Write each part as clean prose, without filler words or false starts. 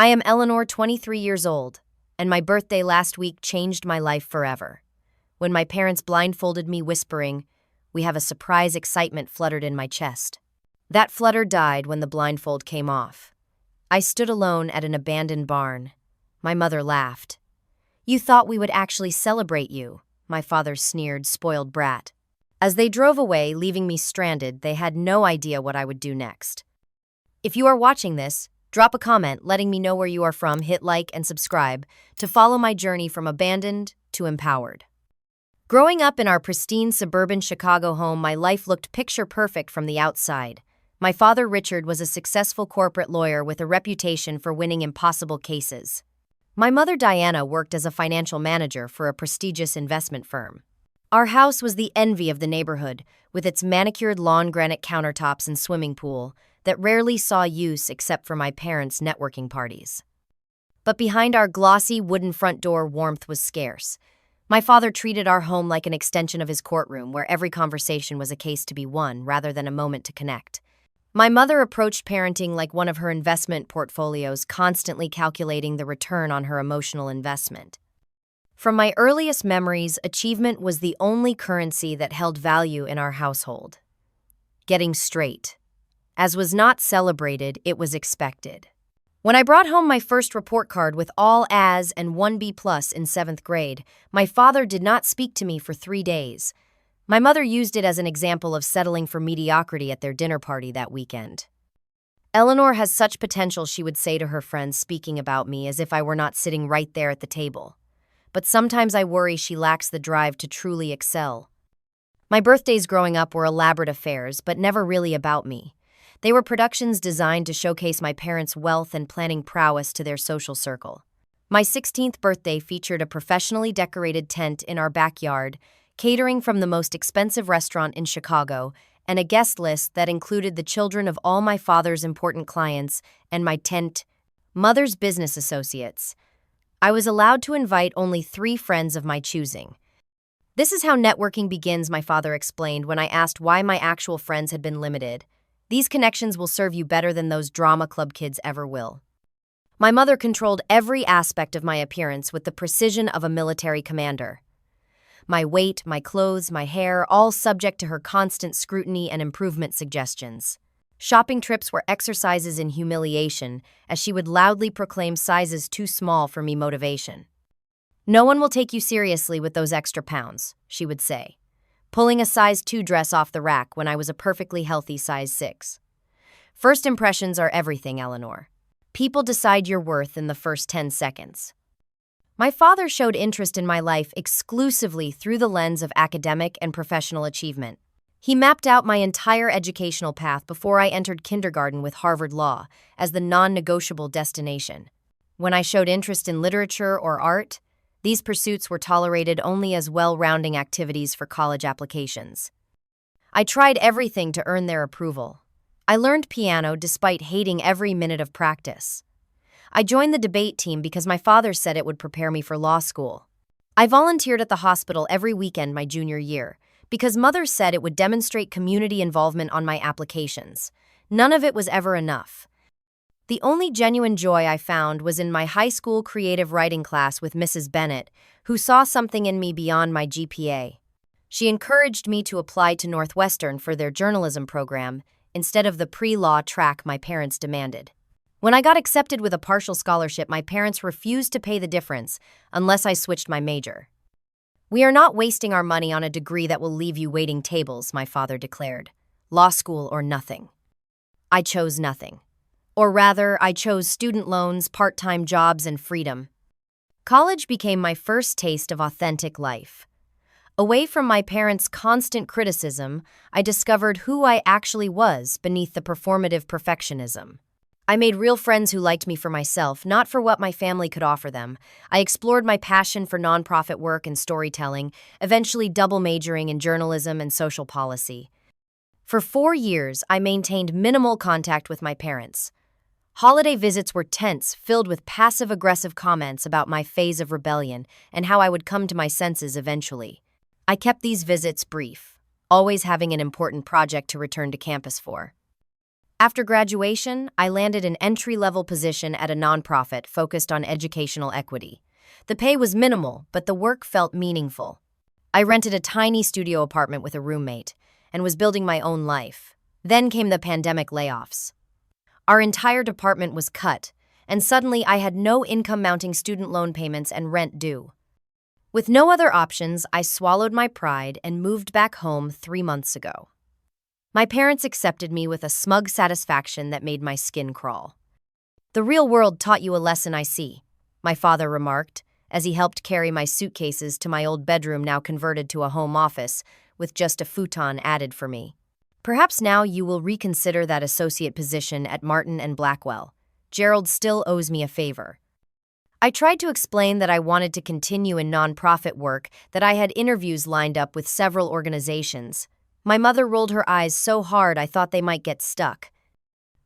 I am Eleanor, 23 years old, and my birthday last week changed my life forever. When my parents blindfolded me, whispering, "We have a surprise," excitement fluttered in my chest. That flutter died when the blindfold came off. I stood alone at an abandoned barn. My mother laughed. "You thought we would actually celebrate you," my father sneered, "spoiled brat." As they drove away, leaving me stranded, they had no idea what I would do next. If you are watching this, drop a comment letting me know where you are from, hit like and subscribe to follow my journey from abandoned to empowered. Growing up in our pristine suburban Chicago home, my life looked picture perfect from the outside. My father, Richard, was a successful corporate lawyer with a reputation for winning impossible cases. My mother, Diana, worked as a financial manager for a prestigious investment firm. Our house was the envy of the neighborhood, with its manicured lawn granite countertops and swimming pool that rarely saw use except for my parents' networking parties. But behind our glossy wooden front door, warmth was scarce. My father treated our home like an extension of his courtroom, where every conversation was a case to be won rather than a moment to connect. My mother approached parenting like one of her investment portfolios, constantly calculating the return on her emotional investment. From my earliest memories, achievement was the only currency that held value in our household. Getting straight. As was not celebrated, it was expected. When I brought home my first report card with all A's and 1 B+ in 7th grade, my father did not speak to me for 3 days. My mother used it as an example of settling for mediocrity at their dinner party that weekend. "Eleanor has such potential," she would say to her friends, speaking about me as if I were not sitting right there at the table. But sometimes I worry she lacks the drive to truly excel. My birthdays growing up were elaborate affairs, but never really about me. They were productions designed to showcase my parents' wealth and planning prowess to their social circle. My 16th birthday featured a professionally decorated tent in our backyard, catering from the most expensive restaurant in Chicago, and a guest list that included the children of all my father's important clients and my mother's business associates. I was allowed to invite only 3 friends of my choosing. "This is how networking begins," my father explained when I asked why my actual friends had been limited. "These connections will serve you better than those drama club kids ever will." My mother controlled every aspect of my appearance with the precision of a military commander. My weight, my clothes, my hair, all subject to her constant scrutiny and improvement suggestions. Shopping trips were exercises in humiliation, as she would loudly proclaim sizes too small for me motivation. "No one will take you seriously with those extra pounds," she would say, pulling a size 2 dress off the rack when I was a perfectly healthy size 6. "First impressions are everything, Eleanor. People decide your worth in the first 10 seconds. My father showed interest in my life exclusively through the lens of academic and professional achievement. He mapped out my entire educational path before I entered kindergarten with Harvard Law as the non-negotiable destination. When I showed interest in literature or art, these pursuits were tolerated only as well-rounding activities for college applications. I tried everything to earn their approval. I learned piano despite hating every minute of practice. I joined the debate team because my father said it would prepare me for law school. I volunteered at the hospital every weekend my junior year because mother said it would demonstrate community involvement on my applications. None of it was ever enough. The only genuine joy I found was in my high school creative writing class with Mrs. Bennett, who saw something in me beyond my GPA. She encouraged me to apply to Northwestern for their journalism program instead of the pre-law track my parents demanded. When I got accepted with a partial scholarship, my parents refused to pay the difference unless I switched my major. "We are not wasting our money on a degree that will leave you waiting tables," my father declared. "Law school or nothing." I chose nothing. Or rather, I chose student loans, part-time jobs, and freedom. College became my first taste of authentic life. Away from my parents' constant criticism, I discovered who I actually was beneath the performative perfectionism. I made real friends who liked me for myself, not for what my family could offer them. I explored my passion for nonprofit work and storytelling, eventually double majoring in journalism and social policy. For 4 years, I maintained minimal contact with my parents. Holiday visits were tense, filled with passive-aggressive comments about my phase of rebellion and how I would come to my senses eventually. I kept these visits brief, always having an important project to return to campus for. After graduation, I landed an entry-level position at a nonprofit focused on educational equity. The pay was minimal, but the work felt meaningful. I rented a tiny studio apartment with a roommate and was building my own life. Then came the pandemic layoffs. Our entire department was cut, and suddenly I had no income-mounting student loan payments and rent due. With no other options, I swallowed my pride and moved back home 3 months ago. My parents accepted me with a smug satisfaction that made my skin crawl. "The real world taught you a lesson, I see," my father remarked, as he helped carry my suitcases to my old bedroom now converted to a home office, with just a futon added for me. "Perhaps now you will reconsider that associate position at Martin and Blackwell. Gerald still owes me a favor." I tried to explain that I wanted to continue in nonprofit work, that I had interviews lined up with several organizations. My mother rolled her eyes so hard I thought they might get stuck.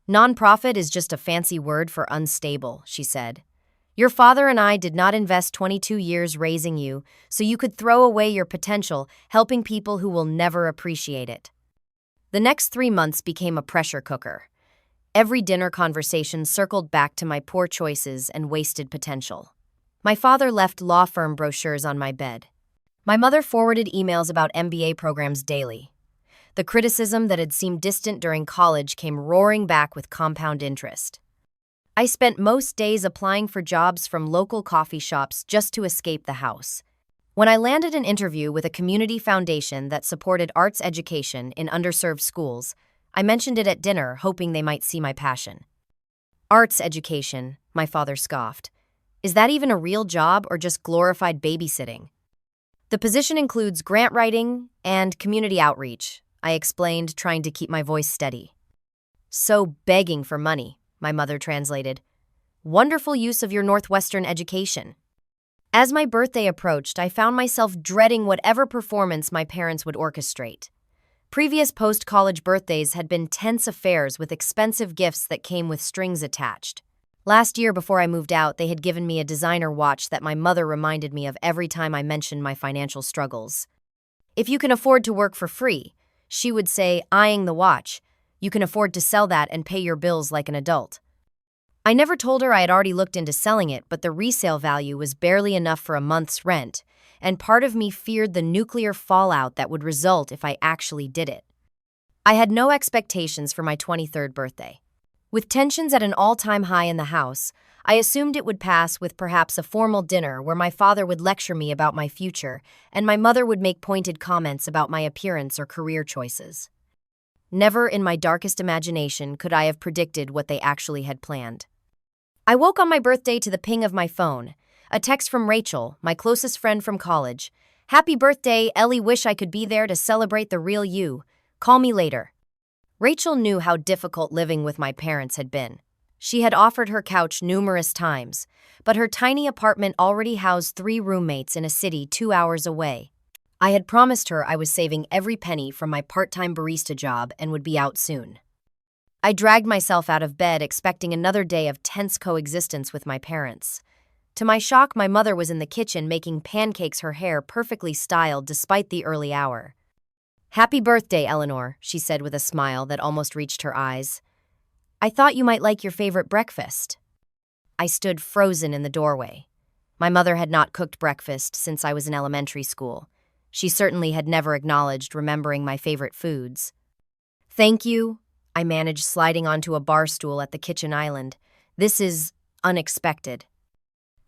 "Nonprofit is just a fancy word for unstable," she said. "Your father and I did not invest 22 years raising you, so you could throw away your potential helping people who will never appreciate it." The next 3 months became a pressure cooker. Every dinner conversation circled back to my poor choices and wasted potential. My father left law firm brochures on my bed. My mother forwarded emails about MBA programs daily. The criticism that had seemed distant during college came roaring back with compound interest. I spent most days applying for jobs from local coffee shops just to escape the house. When I landed an interview with a community foundation that supported arts education in underserved schools, I mentioned it at dinner, hoping they might see my passion. "Arts education," my father scoffed. "Is that even a real job or just glorified babysitting?" "The position includes grant writing and community outreach," I explained, trying to keep my voice steady. "So begging for money," my mother translated. "Wonderful use of your Northwestern education." As my birthday approached, I found myself dreading whatever performance my parents would orchestrate. Previous post-college birthdays had been tense affairs with expensive gifts that came with strings attached. Last year, before I moved out, they had given me a designer watch that my mother reminded me of every time I mentioned my financial struggles. "If you can afford to work for free," she would say, eyeing the watch, "you can afford to sell that and pay your bills like an adult." I never told her I had already looked into selling it, but the resale value was barely enough for a month's rent, and part of me feared the nuclear fallout that would result if I actually did it. I had no expectations for my 23rd birthday. With tensions at an all-time high in the house, I assumed it would pass with perhaps a formal dinner where my father would lecture me about my future, and my mother would make pointed comments about my appearance or career choices. Never in my darkest imagination could I have predicted what they actually had planned. I woke on my birthday to the ping of my phone. A text from Rachel, my closest friend from college. "Happy birthday, Ellie, wish I could be there to celebrate the real you. Call me later." Rachel knew how difficult living with my parents had been. She had offered her couch numerous times, but her tiny apartment already housed 3 roommates in a city 2 hours away. I had promised her I was saving every penny from my part-time barista job and would be out soon. I dragged myself out of bed expecting another day of tense coexistence with my parents. To my shock, my mother was in the kitchen making pancakes, her hair perfectly styled despite the early hour. "Happy birthday, Eleanor," she said with a smile that almost reached her eyes. "I thought you might like your favorite breakfast." I stood frozen in the doorway. My mother had not cooked breakfast since I was in elementary school. She certainly had never acknowledged remembering my favorite foods. "Thank you," I managed, sliding onto a bar stool at the kitchen island. "This is unexpected."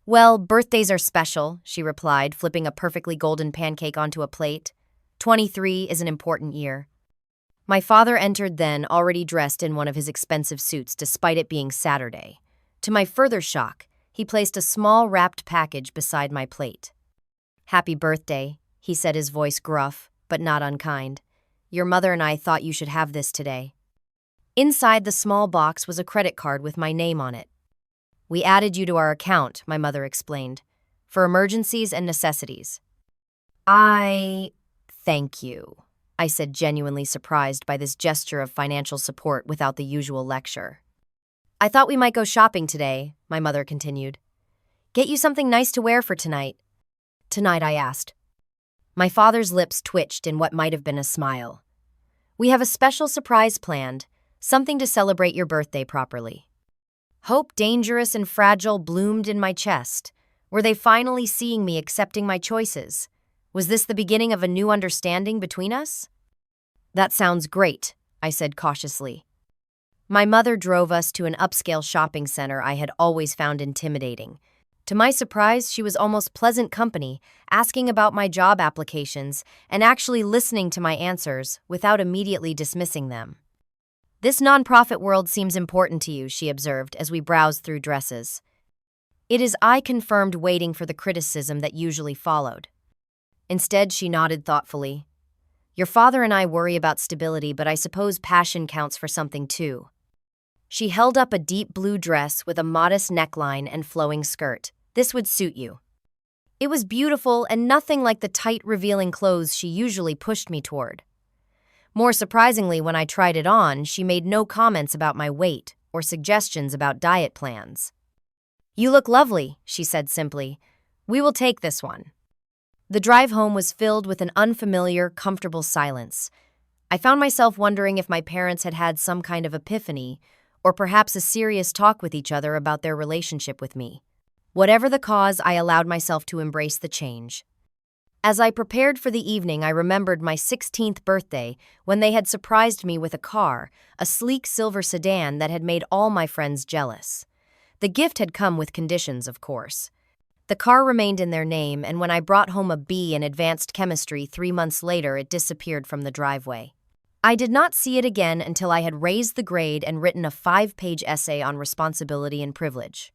"Well, birthdays are special," she replied, flipping a perfectly golden pancake onto a plate. 23 is an important year. My father entered then, already dressed in one of his expensive suits, despite it being Saturday. To my further shock, he placed a small wrapped package beside my plate. "Happy birthday," he said, his voice gruff, but not unkind. "Your mother and I thought you should have this today." Inside the small box was a credit card with my name on it. "We added you to our account," my mother explained, "for emergencies and necessities." Thank you," I said, genuinely surprised by this gesture of financial support without the usual lecture. "I thought we might go shopping today," my mother continued. "Get you something nice to wear for tonight." "Tonight?" I asked. My father's lips twitched in what might have been a smile. "We have a special surprise planned. something to celebrate your birthday properly. Hope, dangerous and fragile, bloomed in my chest. Were they finally seeing me accepting my choices? Was this the beginning of a new understanding between us? That sounds great, I said cautiously. My mother drove us to an upscale shopping center I had always found intimidating. To my surprise, she was almost pleasant company, asking about my job applications and actually listening to my answers without immediately dismissing them. This nonprofit world seems important to you, she observed as we browsed through dresses. It is, I confirmed, waiting for the criticism that usually followed. Instead, she nodded thoughtfully. Your father and I worry about stability, but I suppose passion counts for something too. She held up a deep blue dress with a modest neckline and flowing skirt. This would suit you. It was beautiful and nothing like the tight, revealing clothes she usually pushed me toward. More surprisingly, when I tried it on, she made no comments about my weight or suggestions about diet plans. You look lovely, she said simply. We will take this one. The drive home was filled with an unfamiliar, comfortable silence. I found myself wondering if my parents had had some kind of epiphany, or perhaps a serious talk with each other about their relationship with me. Whatever the cause, I allowed myself to embrace the change. As I prepared for the evening, I remembered my 16th birthday when they had surprised me with a car, a sleek silver sedan that had made all my friends jealous. The gift had come with conditions, of course. The car remained in their name, and when I brought home a B in advanced chemistry 3 months later, it disappeared from the driveway. I did not see it again until I had raised the grade and written a 5-page essay on responsibility and privilege.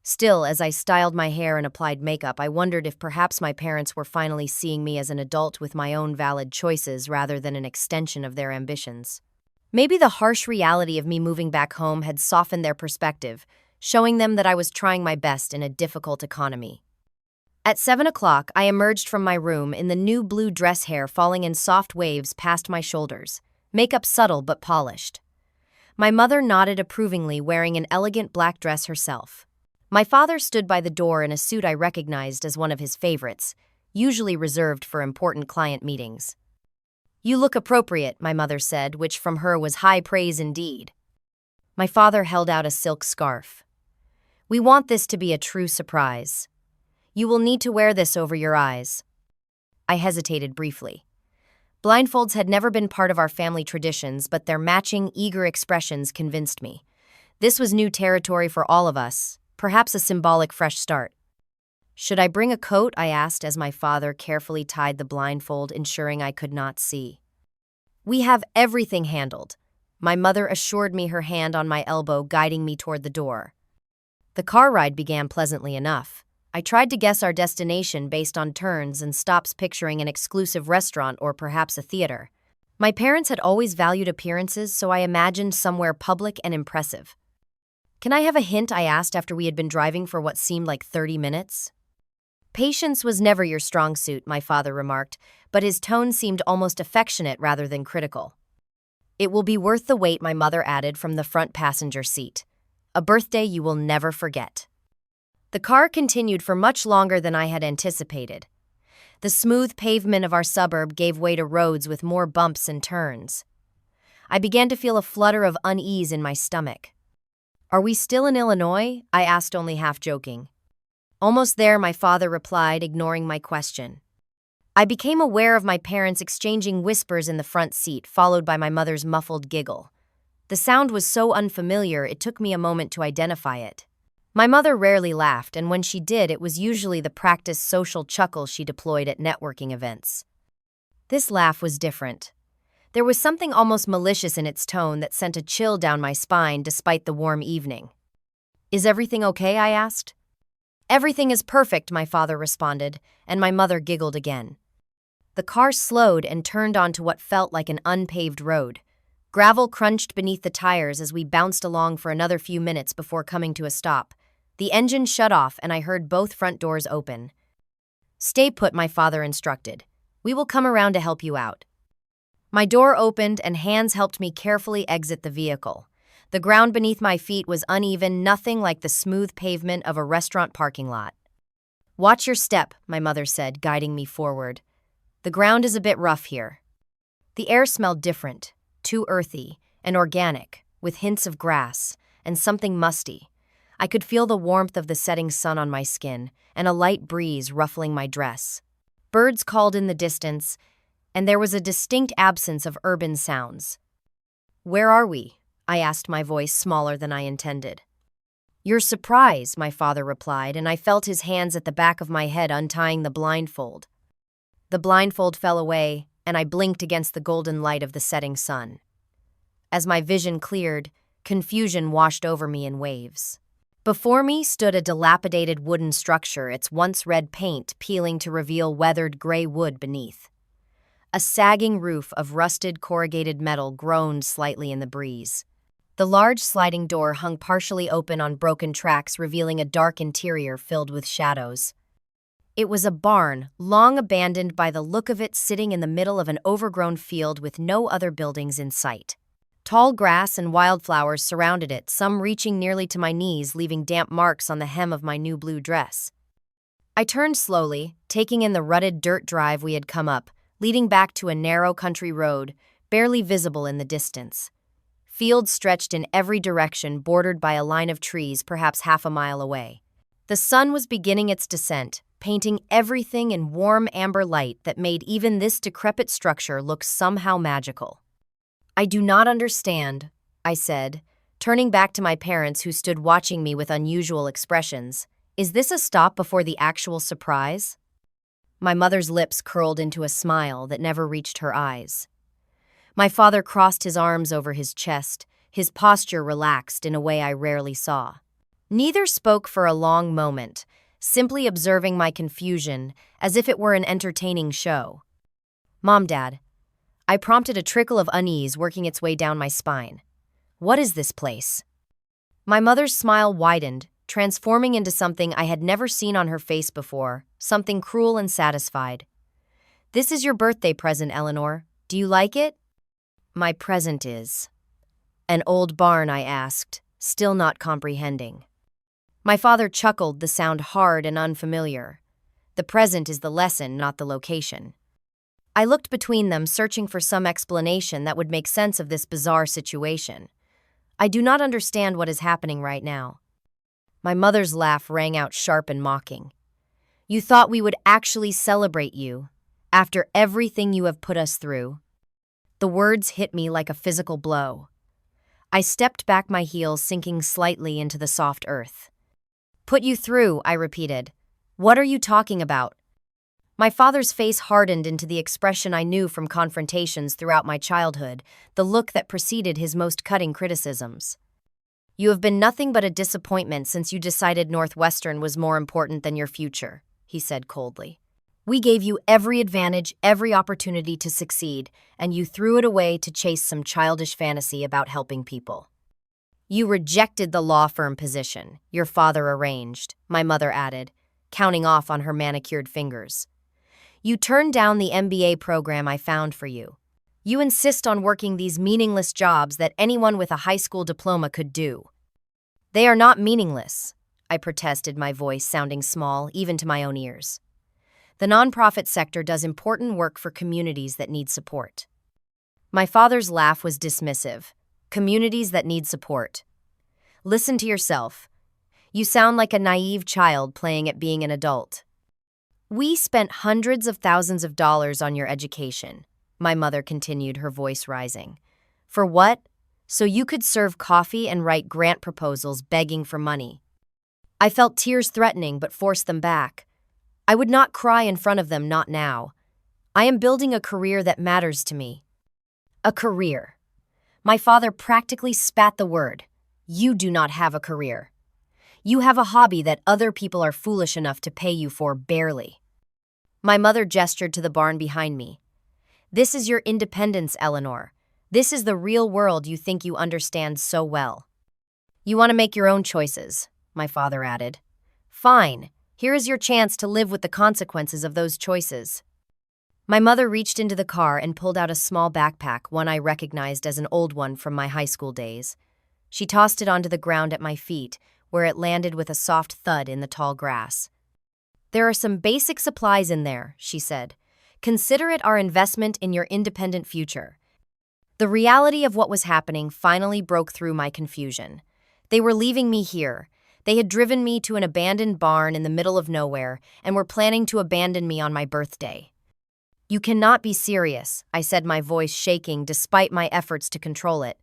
Still, as I styled my hair and applied makeup, I wondered if perhaps my parents were finally seeing me as an adult with my own valid choices rather than an extension of their ambitions. Maybe the harsh reality of me moving back home had softened their perspective, showing them that I was trying my best in a difficult economy. At 7 o'clock, I emerged from my room in the new blue dress, hair falling in soft waves past my shoulders, makeup subtle but polished. My mother nodded approvingly, wearing an elegant black dress herself. My father stood by the door in a suit I recognized as one of his favorites, usually reserved for important client meetings. You look appropriate, my mother said, which from her was high praise indeed. My father held out a silk scarf. We want this to be a true surprise. You will need to wear this over your eyes. I hesitated briefly. Blindfolds had never been part of our family traditions, but their matching, eager expressions convinced me. This was new territory for all of us, perhaps a symbolic fresh start. Should I bring a coat? I asked as my father carefully tied the blindfold, ensuring I could not see. We have everything handled, my mother assured me, her hand on my elbow, guiding me toward the door. The car ride began pleasantly enough. I tried to guess our destination based on turns and stops, picturing an exclusive restaurant or perhaps a theater. My parents had always valued appearances, so I imagined somewhere public and impressive. Can I have a hint? I asked after we had been driving for what seemed like 30 minutes. Patience was never your strong suit, my father remarked, but his tone seemed almost affectionate rather than critical. It will be worth the wait, my mother added from the front passenger seat. A birthday you will never forget. The car continued for much longer than I had anticipated. The smooth pavement of our suburb gave way to roads with more bumps and turns. I began to feel a flutter of unease in my stomach. Are we still in Illinois? I asked, only half joking. Almost there, my father replied, ignoring my question. I became aware of my parents exchanging whispers in the front seat, followed by my mother's muffled giggle. The sound was so unfamiliar, it took me a moment to identify it. My mother rarely laughed, and when she did, it was usually the practiced social chuckle she deployed at networking events. This laugh was different. There was something almost malicious in its tone that sent a chill down my spine despite the warm evening. Is everything okay? I asked. Everything is perfect, my father responded, and my mother giggled again. The car slowed and turned onto what felt like an unpaved road. Gravel crunched beneath the tires as we bounced along for another few minutes before coming to a stop. The engine shut off and I heard both front doors open. Stay put, my father instructed. We will come around to help you out. My door opened and hands helped me carefully exit the vehicle. The ground beneath my feet was uneven, nothing like the smooth pavement of a restaurant parking lot. Watch your step, my mother said, guiding me forward. The ground is a bit rough here. The air smelled different, too earthy, and organic, with hints of grass, and something musty. I could feel the warmth of the setting sun on my skin, and a light breeze ruffling my dress. Birds called in the distance, and there was a distinct absence of urban sounds. "Where are we?" I asked, my voice smaller than I intended. "Your surprise," my father replied, and I felt his hands at the back of my head untying the blindfold. The blindfold fell away, and I blinked against the golden light of the setting sun. As my vision cleared, confusion washed over me in waves. Before me stood a dilapidated wooden structure, its once red paint peeling to reveal weathered gray wood beneath. A sagging roof of rusted corrugated metal groaned slightly in the breeze. The large sliding door hung partially open on broken tracks, revealing a dark interior filled with shadows. It was a barn, long abandoned by the look of it, sitting in the middle of an overgrown field with no other buildings in sight. Tall grass and wildflowers surrounded it, some reaching nearly to my knees, leaving damp marks on the hem of my new blue dress. I turned slowly, taking in the rutted dirt drive we had come up, leading back to a narrow country road, barely visible in the distance. Fields stretched in every direction, bordered by a line of trees perhaps half a mile away. The sun was beginning its descent, painting everything in warm amber light that made even this decrepit structure look somehow magical. "I do not understand," I said, turning back to my parents who stood watching me with unusual expressions. "Is this a stop before the actual surprise?" My mother's lips curled into a smile that never reached her eyes. My father crossed his arms over his chest, his posture relaxed in a way I rarely saw. Neither spoke for a long moment, simply observing my confusion as if it were an entertaining show. "Mom, Dad," I prompted, a trickle of unease working its way down my spine. "What is this place?" My mother's smile widened, transforming into something I had never seen on her face before, something cruel and satisfied. "This is your birthday present, Eleanor. Do you like it?" "My present is." "An old barn?" I asked, still not comprehending. My father chuckled, the sound hard and unfamiliar. "The present is the lesson, not the location." I looked between them, searching for some explanation that would make sense of this bizarre situation. "I do not understand what is happening right now." My mother's laugh rang out sharp and mocking. "You thought we would actually celebrate you, after everything you have put us through?" The words hit me like a physical blow. I stepped back, my heels sinking slightly into the soft earth. "Put you through," I repeated. "What are you talking about?" My father's face hardened into the expression I knew from confrontations throughout my childhood, the look that preceded his most cutting criticisms. "You have been nothing but a disappointment since you decided Northwestern was more important than your future," he said coldly. "We gave you every advantage, every opportunity to succeed, and you threw it away to chase some childish fantasy about helping people. You rejected the law firm position your father arranged," my mother added, counting off on her manicured fingers. "You turned down the MBA program I found for you. You insist on working these meaningless jobs that anyone with a high school diploma could do." "They are not meaningless," I protested, my voice sounding small even to my own ears. "The nonprofit sector does important work for communities that need support." My father's laugh was dismissive. "Communities that need support. Listen to yourself. You sound like a naive child playing at being an adult." "We spent hundreds of thousands of dollars on your education," my mother continued, her voice rising. "For what? So you could serve coffee and write grant proposals begging for money." I felt tears threatening but forced them back. I would not cry in front of them, not now. I am building a career that matters to me. "A career." My father practically spat the word. "You do not have a career. You have a hobby that other people are foolish enough to pay you for, barely." My mother gestured to the barn behind me. "This is your independence, Eleanor. This is the real world you think you understand so well." "You want to make your own choices," my father added. "Fine. Here is your chance to live with the consequences of those choices." My mother reached into the car and pulled out a small backpack, one I recognized as an old one from my high school days. She tossed it onto the ground at my feet, where it landed with a soft thud in the tall grass. "There are some basic supplies in there," she said. "Consider it our investment in your independent future." The reality of what was happening finally broke through my confusion. They were leaving me here. They had driven me to an abandoned barn in the middle of nowhere and were planning to abandon me on my birthday. "You cannot be serious," I said, my voice shaking despite my efforts to control it.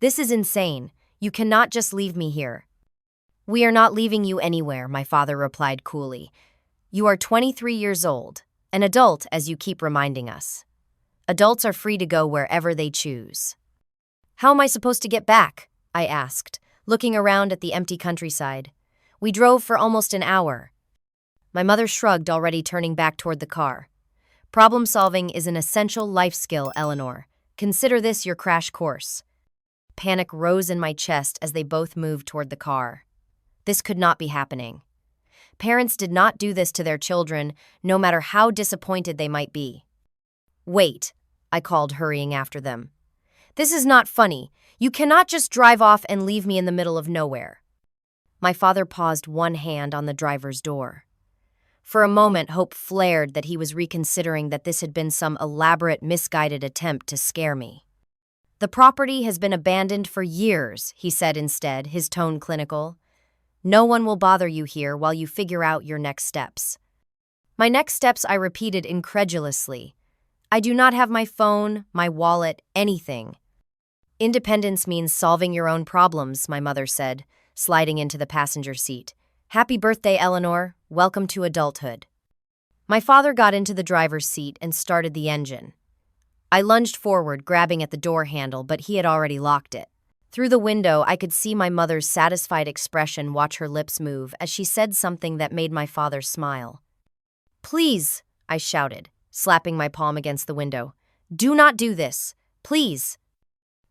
"This is insane. You cannot just leave me here." "We are not leaving you anywhere," my father replied coolly. "You are 23 years old, an adult, as you keep reminding us. Adults are free to go wherever they choose." "How am I supposed to get back?" I asked, looking around at the empty countryside. "We drove for almost an hour." My mother shrugged, already turning back toward the car. "Problem solving is an essential life skill, Eleanor. Consider this your crash course." Panic rose in my chest as they both moved toward the car. This could not be happening. Parents did not do this to their children, no matter how disappointed they might be. "Wait," I called, hurrying after them. "This is not funny. You cannot just drive off and leave me in the middle of nowhere." My father paused, one hand on the driver's door. For a moment, hope flared that he was reconsidering that this had been some elaborate, misguided attempt to scare me. "The property has been abandoned for years," he said instead, his tone clinical. "No one will bother you here while you figure out your next steps." "My next steps," I repeated incredulously. "I do not have my phone, my wallet, anything." "Independence means solving your own problems," my mother said, sliding into the passenger seat. "Happy birthday, Eleanor. Welcome to adulthood." My father got into the driver's seat and started the engine. I lunged forward, grabbing at the door handle, but he had already locked it. Through the window, I could see my mother's satisfied expression, watch her lips move as she said something that made my father smile. "Please," I shouted, slapping my palm against the window. "Do not do this. Please."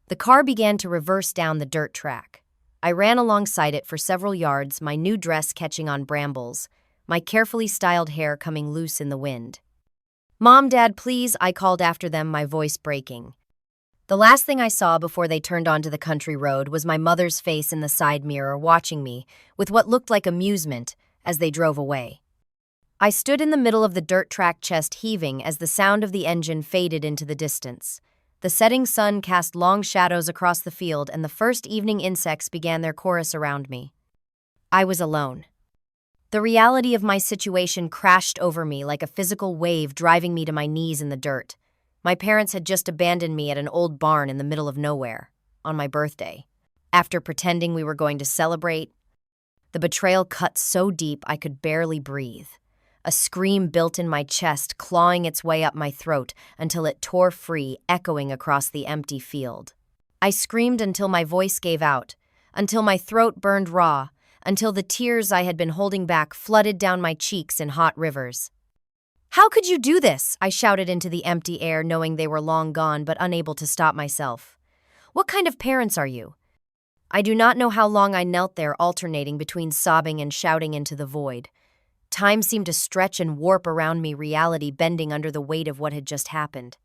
The car began to reverse down the dirt track. I ran alongside it for several yards, my new dress catching on brambles, my carefully styled hair coming loose in the wind. "Mom, Dad, please," I called after them, my voice breaking. The last thing I saw before they turned onto the country road was my mother's face in the side mirror watching me, with what looked like amusement, as they drove away. I stood in the middle of the dirt track, chest heaving as the sound of the engine faded into the distance. The setting sun cast long shadows across the field, and the first evening insects began their chorus around me. I was alone. The reality of my situation crashed over me like a physical wave, driving me to my knees in the dirt. My parents had just abandoned me at an old barn in the middle of nowhere, on my birthday. After pretending we were going to celebrate, the betrayal cut so deep I could barely breathe. A scream built in my chest, clawing its way up my throat until it tore free, echoing across the empty field. I screamed until my voice gave out, until my throat burned raw, until the tears I had been holding back flooded down my cheeks in hot rivers. "How could you do this?" I shouted into the empty air, knowing they were long gone but unable to stop myself. "What kind of parents are you?" I do not know how long I knelt there, alternating between sobbing and shouting into the void. Time seemed to stretch and warp around me, reality bending under the weight of what had just happened.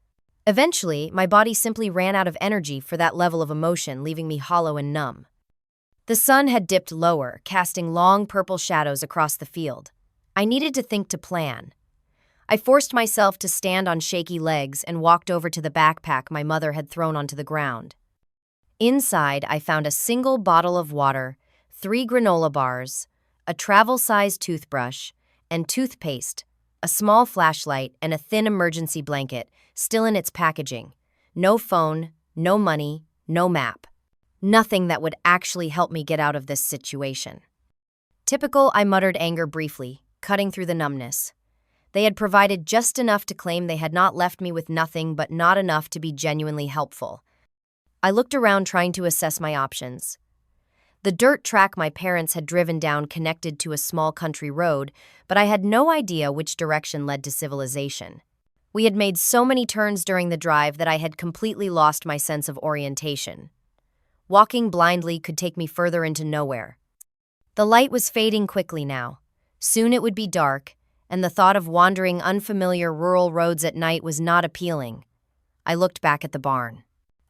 Eventually, my body simply ran out of energy for that level of emotion, leaving me hollow and numb. The sun had dipped lower, casting long purple shadows across the field. I needed to think, to plan. I forced myself to stand on shaky legs and walked over to the backpack my mother had thrown onto the ground. Inside, I found a single bottle of water, 3 granola bars, a travel-sized toothbrush, and toothpaste, a small flashlight, and a thin emergency blanket, still in its packaging. No phone, no money, no map. Nothing that would actually help me get out of this situation. "Typical," I muttered, anger briefly, cutting through the numbness. They had provided just enough to claim they had not left me with nothing, but not enough to be genuinely helpful. I looked around, trying to assess my options. The dirt track my parents had driven down connected to a small country road, but I had no idea which direction led to civilization. We had made so many turns during the drive that I had completely lost my sense of orientation. Walking blindly could take me further into nowhere. The light was fading quickly now. Soon it would be dark, and the thought of wandering unfamiliar rural roads at night was not appealing. I looked back at the barn.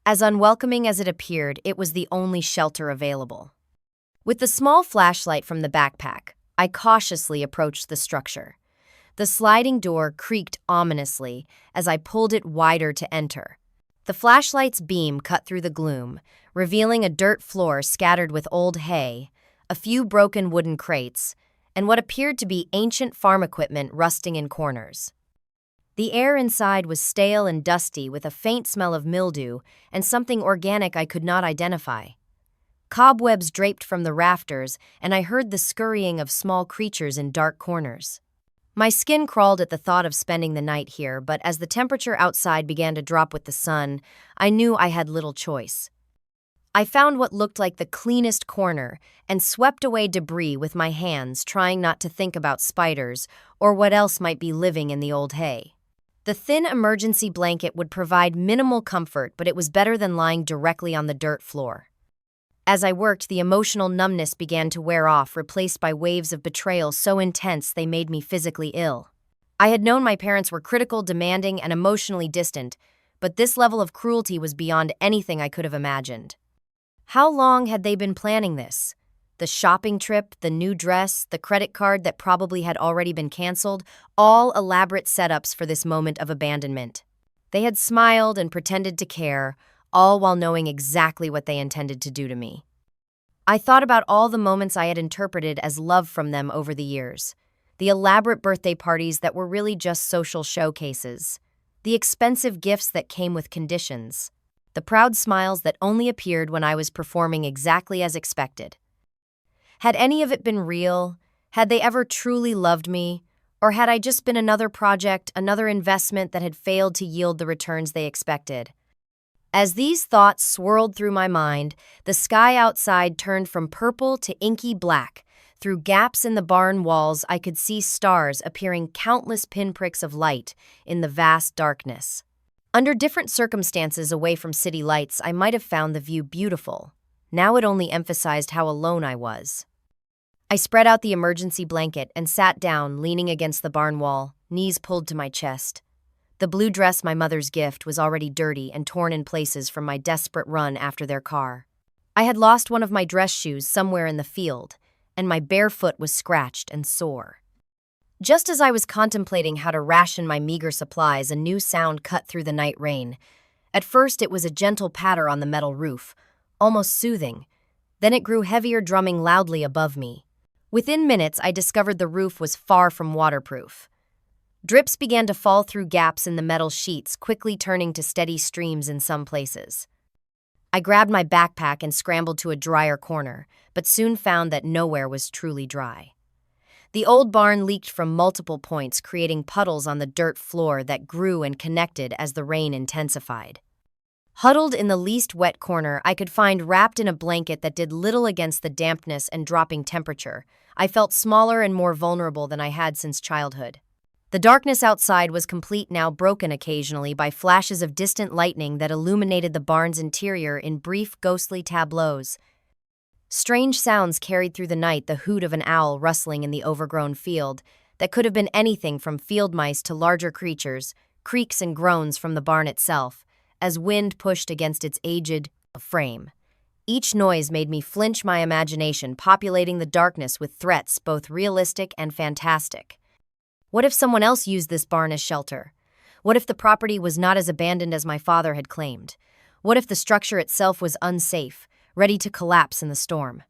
As unwelcoming as it appeared, it was the only shelter available. With the small flashlight from the backpack, I cautiously approached the structure. The sliding door creaked ominously as I pulled it wider to enter. The flashlight's beam cut through the gloom, revealing a dirt floor scattered with old hay, a few broken wooden crates, and what appeared to be ancient farm equipment rusting in corners. The air inside was stale and dusty with a faint smell of mildew and something organic I could not identify. Cobwebs draped from the rafters, and I heard the scurrying of small creatures in dark corners. My skin crawled at the thought of spending the night here, but as the temperature outside began to drop with the sun, I knew I had little choice. I found what looked like the cleanest corner and swept away debris with my hands, trying not to think about spiders or what else might be living in the old hay. The thin emergency blanket would provide minimal comfort, but it was better than lying directly on the dirt floor. As I worked, the emotional numbness began to wear off, replaced by waves of betrayal so intense they made me physically ill. I had known my parents were critical, demanding, and emotionally distant, but this level of cruelty was beyond anything I could have imagined. How long had they been planning this? The shopping trip, the new dress, the credit card that probably had already been canceled, all elaborate setups for this moment of abandonment. They had smiled and pretended to care, all while knowing exactly what they intended to do to me. I thought about all the moments I had interpreted as love from them over the years. The elaborate birthday parties that were really just social showcases. The expensive gifts that came with conditions. The proud smiles that only appeared when I was performing exactly as expected. Had any of it been real? Had they ever truly loved me? Or had I just been another project, another investment that had failed to yield the returns they expected? As these thoughts swirled through my mind, the sky outside turned from purple to inky black. Through gaps in the barn walls, I could see stars appearing, countless pinpricks of light in the vast darkness. Under different circumstances away from city lights, I might have found the view beautiful. Now it only emphasized how alone I was. I spread out the emergency blanket and sat down, leaning against the barn wall, knees pulled to my chest. The blue dress, my mother's gift, was already dirty and torn in places from my desperate run after their car. I had lost one of my dress shoes somewhere in the field, and my bare foot was scratched and sore. Just as I was contemplating how to ration my meager supplies, a new sound cut through the night rain. At first, it was a gentle patter on the metal roof, almost soothing. Then it grew heavier, drumming loudly above me. Within minutes, I discovered the roof was far from waterproof. Drips began to fall through gaps in the metal sheets, quickly turning to steady streams in some places. I grabbed my backpack and scrambled to a drier corner, but soon found that nowhere was truly dry. The old barn leaked from multiple points, creating puddles on the dirt floor that grew and connected as the rain intensified. Huddled in the least wet corner, I could find wrapped in a blanket that did little against the dampness and dropping temperature. I felt smaller and more vulnerable than I had since childhood. The darkness outside was complete, now broken occasionally by flashes of distant lightning that illuminated the barn's interior in brief, ghostly tableaus. Strange sounds carried through the night, the hoot of an owl rustling in the overgrown field that could have been anything from field mice to larger creatures, creaks and groans from the barn itself, as wind pushed against its aged frame. Each noise made me flinch, my imagination populating the darkness with threats both realistic and fantastic. What if someone else used this barn as shelter? What if the property was not as abandoned as my father had claimed? What if the structure itself was unsafe, ready to collapse in the storm?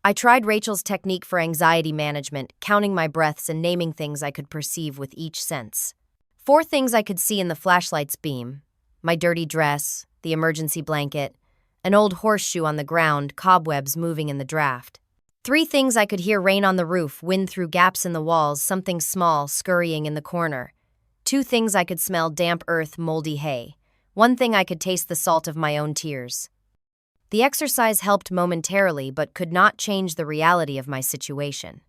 I tried Rachel's technique for anxiety management, counting my breaths and naming things I could perceive with each sense. 4 things I could see in the flashlight's beam: my dirty dress, the emergency blanket, an old horseshoe on the ground, cobwebs moving in the draft. 3 things I could hear: rain on the roof, wind through gaps in the walls, something small scurrying in the corner. 2 things I could smell: damp earth, moldy hay. 1 thing I could taste: the salt of my own tears. The exercise helped momentarily, but could not change the reality of my situation.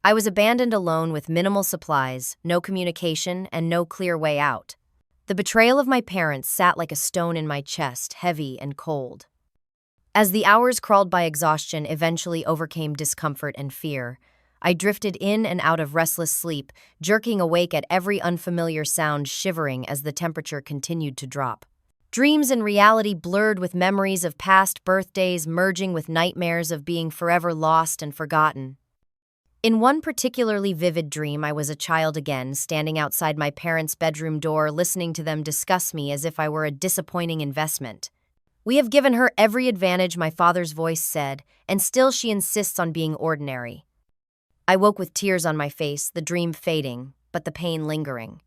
I was abandoned, alone with minimal supplies, no communication, and no clear way out. The betrayal of my parents sat like a stone in my chest, heavy and cold. As the hours crawled by, exhaustion eventually overcame discomfort and fear. I drifted in and out of restless sleep, jerking awake at every unfamiliar sound, shivering as the temperature continued to drop. Dreams and reality blurred, with memories of past birthdays merging with nightmares of being forever lost and forgotten. In one particularly vivid dream, I was a child again, standing outside my parents' bedroom door, listening to them discuss me as if I were a disappointing investment. "We have given her every advantage," my father's voice said, "and still she insists on being ordinary." I woke with tears on my face, the dream fading, but the pain lingering.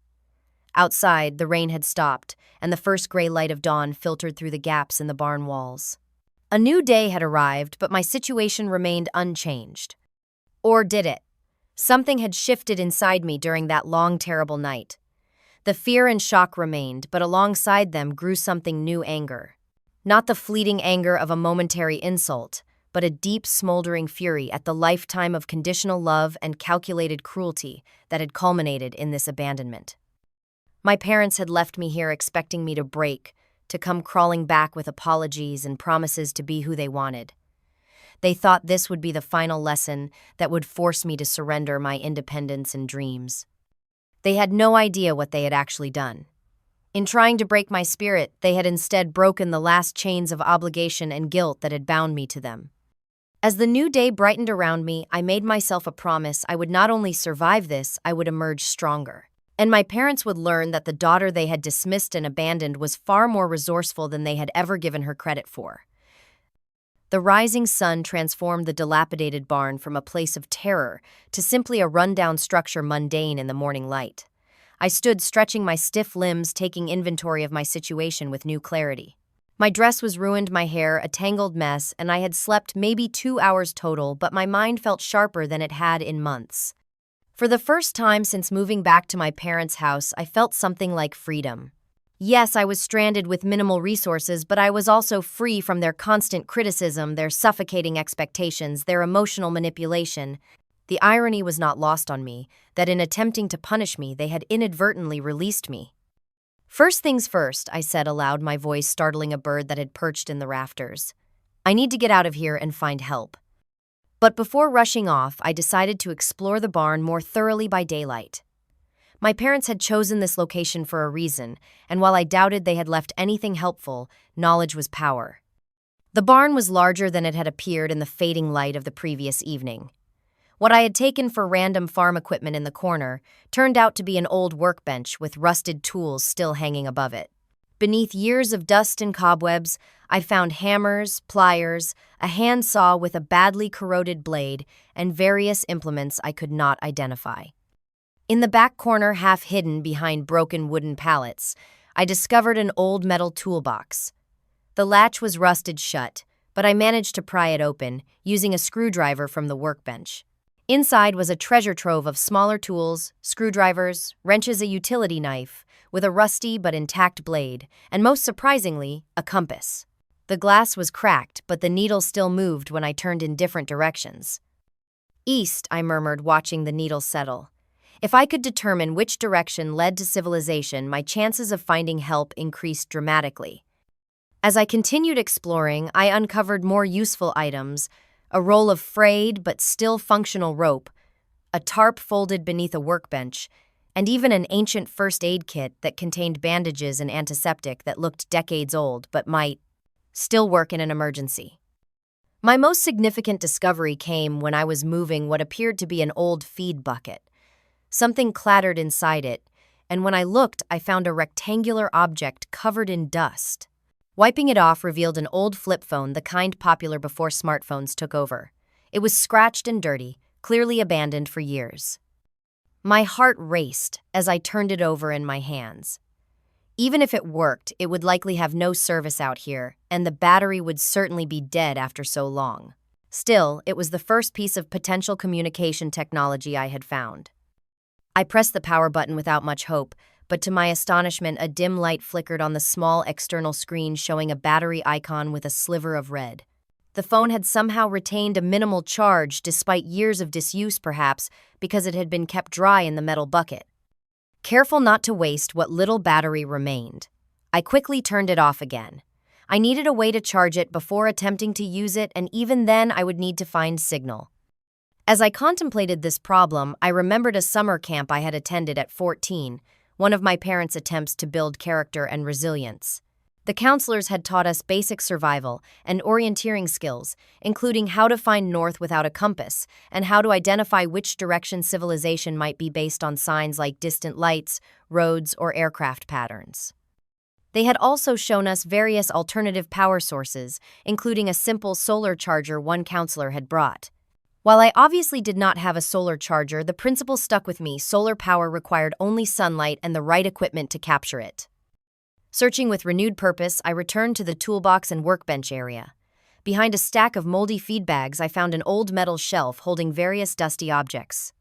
Outside, the rain had stopped, and the first gray light of dawn filtered through the gaps in the barn walls. A new day had arrived, but my situation remained unchanged. Or did it? Something had shifted inside me during that long, terrible night. The fear and shock remained, but alongside them grew something new: anger. Not the fleeting anger of a momentary insult, but a deep, smoldering fury at the lifetime of conditional love and calculated cruelty that had culminated in this abandonment. My parents had left me here expecting me to break, to come crawling back with apologies and promises to be who they wanted. They thought this would be the final lesson that would force me to surrender my independence and dreams. They had no idea what they had actually done. In trying to break my spirit, they had instead broken the last chains of obligation and guilt that had bound me to them. As the new day brightened around me, I made myself a promise: I would not only survive this, I would emerge stronger. And my parents would learn that the daughter they had dismissed and abandoned was far more resourceful than they had ever given her credit for. The rising sun transformed the dilapidated barn from a place of terror to simply a rundown structure mundane in the morning light. I stood stretching my stiff limbs, taking inventory of my situation with new clarity. My dress was ruined, my hair a tangled mess, and I had slept maybe 2 hours total, but my mind felt sharper than it had in months. For the first time since moving back to my parents' house, I felt something like freedom. Yes, I was stranded with minimal resources, but I was also free from their constant criticism, their suffocating expectations, their emotional manipulation. The irony was not lost on me that in attempting to punish me, they had inadvertently released me. "First things first," I said aloud, my voice startling a bird that had perched in the rafters. "I need to get out of here and find help." But before rushing off, I decided to explore the barn more thoroughly by daylight. My parents had chosen this location for a reason, and while I doubted they had left anything helpful, knowledge was power. The barn was larger than it had appeared in the fading light of the previous evening. What I had taken for random farm equipment in the corner turned out to be an old workbench with rusted tools still hanging above it. Beneath years of dust and cobwebs, I found hammers, pliers, a handsaw with a badly corroded blade, and various implements I could not identify. In the back corner, half hidden behind broken wooden pallets, I discovered an old metal toolbox. The latch was rusted shut, but I managed to pry it open, using a screwdriver from the workbench. Inside was a treasure trove of smaller tools, screwdrivers, wrenches, a utility knife with a rusty but intact blade, and most surprisingly, a compass. The glass was cracked, but the needle still moved when I turned in different directions. "East," I murmured, watching the needle settle. If I could determine which direction led to civilization, my chances of finding help increased dramatically. As I continued exploring, I uncovered more useful items: a roll of frayed but still functional rope, a tarp folded beneath a workbench, and even an ancient first aid kit that contained bandages and antiseptic that looked decades old but might still work in an emergency. My most significant discovery came when I was moving what appeared to be an old feed bucket. Something clattered inside it, and when I looked, I found a rectangular object covered in dust. Wiping it off revealed an old flip phone, the kind popular before smartphones took over. It was scratched and dirty, clearly abandoned for years. My heart raced as I turned it over in my hands. Even if it worked, it would likely have no service out here, and the battery would certainly be dead after so long. Still, it was the first piece of potential communication technology I had found. I pressed the power button without much hope, but to my astonishment, a dim light flickered on the small external screen, showing a battery icon with a sliver of red. The phone had somehow retained a minimal charge despite years of disuse, perhaps because it had been kept dry in the metal bucket. Careful not to waste what little battery remained, I quickly turned it off again. I needed a way to charge it before attempting to use it, and even then I would need to find signal. As I contemplated this problem, I remembered a summer camp I had attended at 14, one of my parents' attempts to build character and resilience. The counselors had taught us basic survival and orienteering skills, including how to find north without a compass and how to identify which direction civilization might be based on signs like distant lights, roads, or aircraft patterns. They had also shown us various alternative power sources, including a simple solar charger one counselor had brought. While I obviously did not have a solar charger, the principle stuck with me. Solar power required only sunlight and the right equipment to capture it. Searching with renewed purpose, I returned to the toolbox and workbench area. Behind a stack of moldy feed bags, I found an old metal shelf holding various dusty objects.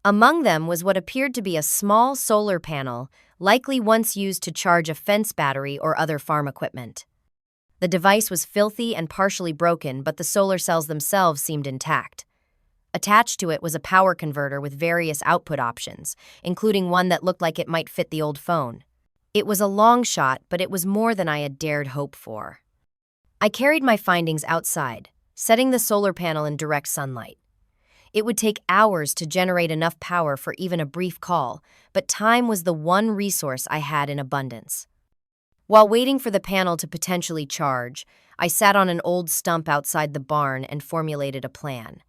Among them was what appeared to be a small solar panel, likely once used to charge a fence battery or other farm equipment. The device was filthy and partially broken, but the solar cells themselves seemed intact. Attached to it was a power converter with various output options, including one that looked like it might fit the old phone. It was a long shot, but it was more than I had dared hope for. I carried my findings outside, setting the solar panel in direct sunlight. It would take hours to generate enough power for even a brief call, but time was the one resource I had in abundance. While waiting for the panel to potentially charge, I sat on an old stump outside the barn and formulated a plan.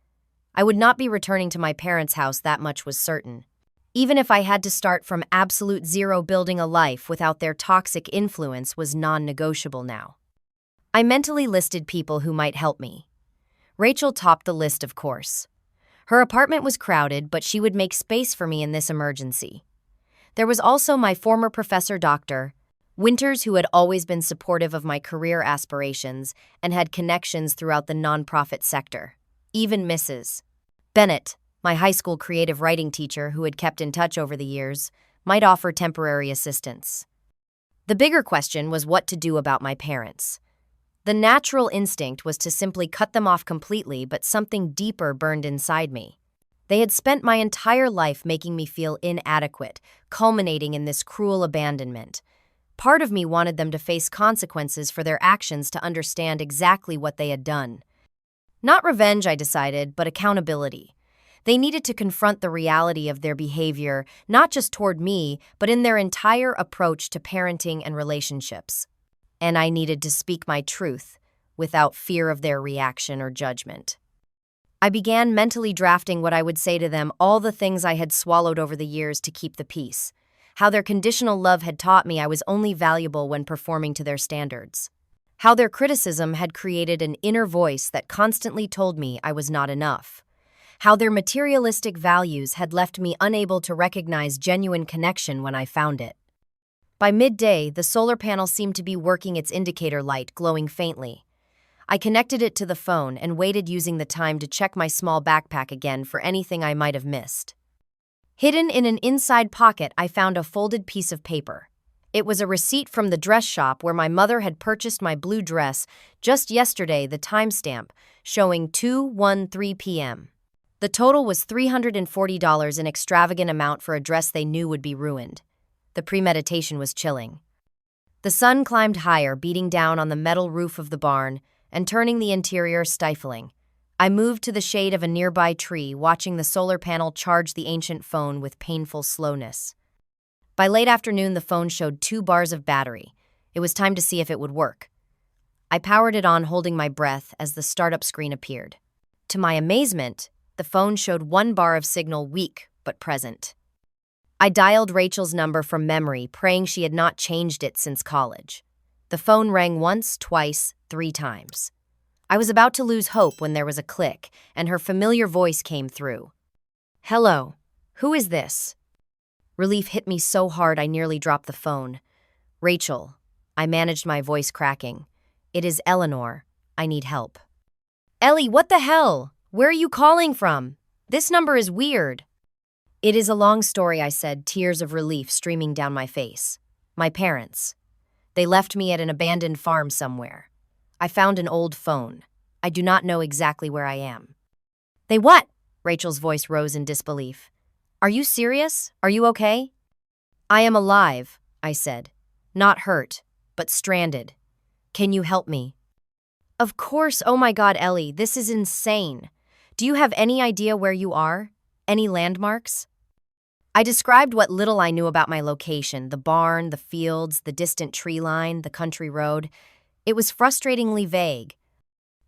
I would not be returning to my parents' house, that much was certain. Even if I had to start from absolute zero, building a life without their toxic influence was non-negotiable now. I mentally listed people who might help me. Rachel topped the list, of course. Her apartment was crowded, but she would make space for me in this emergency. There was also my former professor, Dr. Winters, who had always been supportive of my career aspirations and had connections throughout the nonprofit sector. Even Mrs. Bennett, my high school creative writing teacher who had kept in touch over the years, might offer temporary assistance. The bigger question was what to do about my parents. The natural instinct was to simply cut them off completely, but something deeper burned inside me. They had spent my entire life making me feel inadequate, culminating in this cruel abandonment. Part of me wanted them to face consequences for their actions, to understand exactly what they had done. Not revenge, I decided, but accountability. They needed to confront the reality of their behavior, not just toward me, but in their entire approach to parenting and relationships. And I needed to speak my truth, without fear of their reaction or judgment. I began mentally drafting what I would say to them, all the things I had swallowed over the years to keep the peace, how their conditional love had taught me I was only valuable when performing to their standards, how their criticism had created an inner voice that constantly told me I was not enough, how their materialistic values had left me unable to recognize genuine connection when I found it. By midday, the solar panel seemed to be working, its indicator light glowing faintly. I connected it to the phone and waited, using the time to check my small backpack again for anything I might have missed. Hidden in an inside pocket, I found a folded piece of paper. It was a receipt from the dress shop where my mother had purchased my blue dress just yesterday, the timestamp showing 2:13 p.m. The total was $340, an extravagant amount for a dress they knew would be ruined. The premeditation was chilling. The sun climbed higher, beating down on the metal roof of the barn and turning the interior stifling. I moved to the shade of a nearby tree, watching the solar panel charge the ancient phone with painful slowness. By late afternoon, the phone showed 2 bars of battery. It was time to see if it would work. I powered it on, holding my breath as the startup screen appeared. To my amazement, the phone showed 1 bar of signal, weak but present. I dialed Rachel's number from memory, praying she had not changed it since college. The phone rang once, twice, 3 times. I was about to lose hope when there was a click, and her familiar voice came through. "Hello, who is this?" Relief hit me so hard I nearly dropped the phone. "Rachel," I managed, my voice cracking. "It is Eleanor. I need help." "Ellie, what the hell? Where are you calling from? This number is weird." "It is a long story," I said, tears of relief streaming down my face. "My parents. They left me at an abandoned farm somewhere. I found an old phone. I do not know exactly where I am." "They what?" Rachel's voice rose in disbelief. "Are you serious? Are you okay?" "I am alive," I said. "Not hurt, but stranded. Can you help me?" "Of course. Oh my God, Ellie, this is insane. Do you have any idea where you are? Any landmarks?" I described what little I knew about my location: the barn, the fields, the distant tree line, the country road. It was frustratingly vague.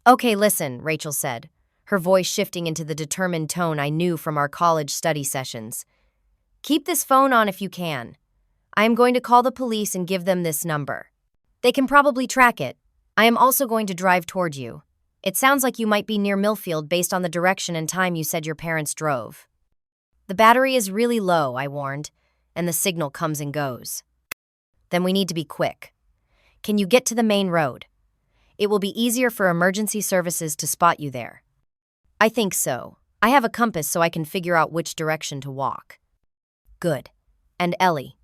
Okay, listen, Rachel said, her voice shifting into the determined tone I knew from our college study sessions. Keep this phone on if you can. I am going to call the police and give them this number. They can probably track it. I am also going to drive toward you. It sounds like you might be near Millfield based on the direction and time you said your parents drove. The battery is really low, I warned, and the signal comes and goes. Then we need to be quick. Can you get to the main road? It will be easier for emergency services to spot you there. I think so. I have a compass so I can figure out which direction to walk. Good. And Ellie,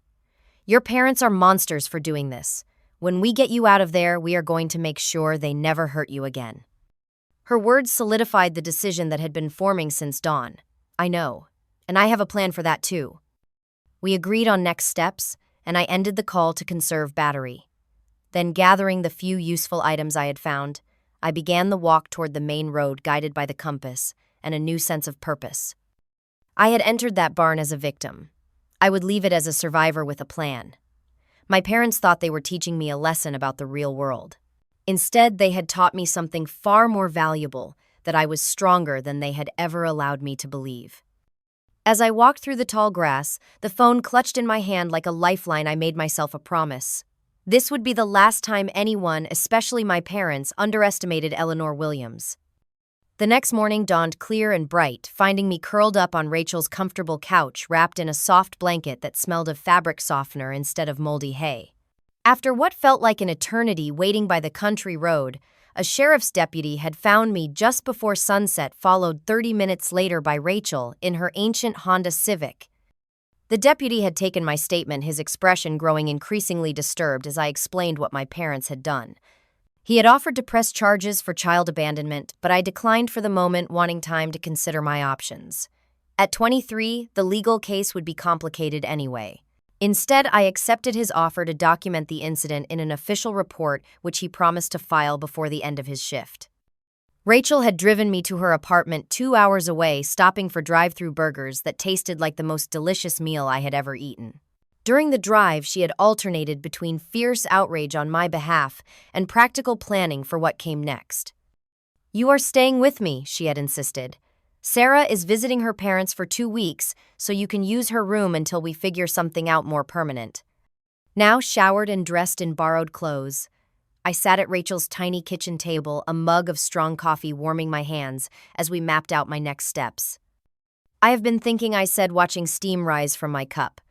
your parents are monsters for doing this. When we get you out of there, we are going to make sure they never hurt you again. Her words solidified the decision that had been forming since dawn. I know. And I have a plan for that too. We agreed on next steps, and I ended the call to conserve battery. Then, gathering the few useful items I had found, I began the walk toward the main road guided by the compass and a new sense of purpose. I had entered that barn as a victim. I would leave it as a survivor with a plan. My parents thought they were teaching me a lesson about the real world. Instead, they had taught me something far more valuable: that I was stronger than they had ever allowed me to believe. As I walked through the tall grass, the phone clutched in my hand like a lifeline. I made myself a promise. This would be the last time anyone, especially my parents, underestimated Eleanor Williams. The next morning dawned clear and bright, finding me curled up on Rachel's comfortable couch, wrapped in a soft blanket that smelled of fabric softener instead of moldy hay. After what felt like an eternity waiting by the country road, a sheriff's deputy had found me just before sunset, followed 30 minutes later by Rachel in her ancient Honda Civic. The deputy had taken my statement, his expression growing increasingly disturbed as I explained what my parents had done. He had offered to press charges for child abandonment, but I declined for the moment, wanting time to consider my options. At 23, the legal case would be complicated anyway. Instead, I accepted his offer to document the incident in an official report, which he promised to file before the end of his shift. Rachel had driven me to her apartment 2 hours away, stopping for drive-through burgers that tasted like the most delicious meal I had ever eaten. During the drive, she had alternated between fierce outrage on my behalf and practical planning for what came next. "You are staying with me," she had insisted. "Sarah is visiting her parents for 2 weeks, so you can use her room until we figure something out more permanent." Now showered and dressed in borrowed clothes, I sat at Rachel's tiny kitchen table, a mug of strong coffee warming my hands as we mapped out my next steps. "I have been thinking," I said, watching steam rise from my cup.